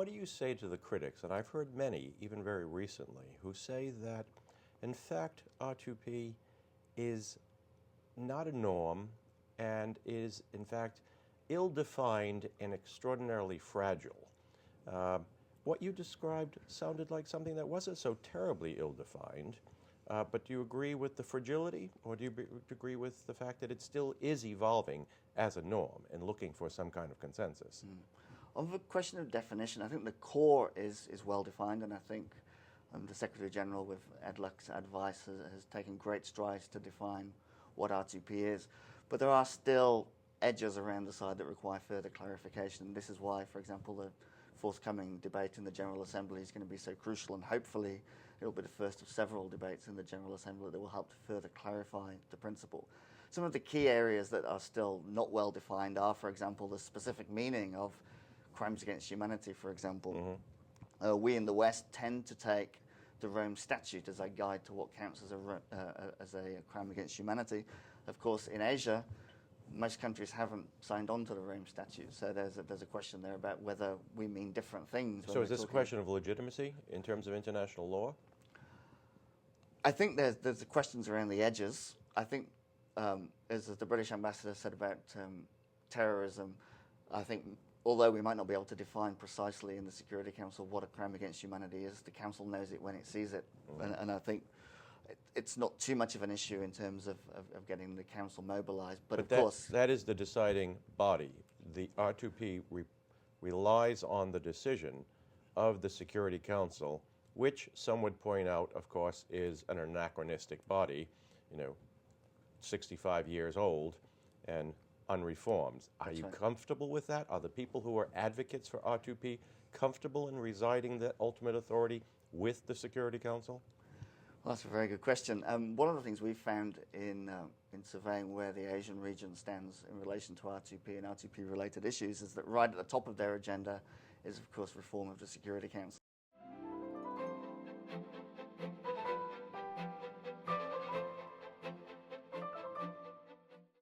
what do you say to the critics, and I've heard many, even very recently, who say that, in fact, R2P is not a norm and is, in fact, ill-defined and extraordinarily fragile? What you described sounded like something that wasn't so terribly ill-defined, but do you agree with the fragility, or do you agree with the fact that it still is evolving as a norm and looking for some kind of consensus? On the question of definition, I think the core is well defined, and I think the Secretary General, with Ed Luck's advice, has taken great strides to define what R2P is. But there are still edges around the side that require further clarification. This is why, for example, the forthcoming debate in the General Assembly is going to be so crucial, and hopefully it will be the first of several debates in the General Assembly that will help to further clarify the principle. Some of the key areas that are still not well defined are, for example, the specific meaning of crimes against humanity, for example. We in the West tend to take the Rome Statute as a guide to what counts as a crime against humanity. Of course, in Asia, most countries haven't signed on to the Rome Statute, so there's a question there about whether we mean different things. So is this a question of legitimacy in terms of international law? I think there's the questions around the edges. I think, as the British ambassador said about terrorism, I think although we might not be able to define precisely in the Security Council what a crime against humanity is, the Council knows it when it sees it. And I think it's not too much of an issue in terms of getting the Council mobilized. But of course, that is the deciding body. The R2P relies on the decision of the Security Council, which some would point out, of course, is an anachronistic body, 65 years old and unreformed. Are you comfortable with that? Are the people who are advocates for R2P comfortable in residing the ultimate authority with the Security Council? Well, that's a very good question. One of the things we've found in surveying where the Asian region stands in relation to R2P and R2P-related issues is that right at the top of their agenda is, of course, reform of the Security Council.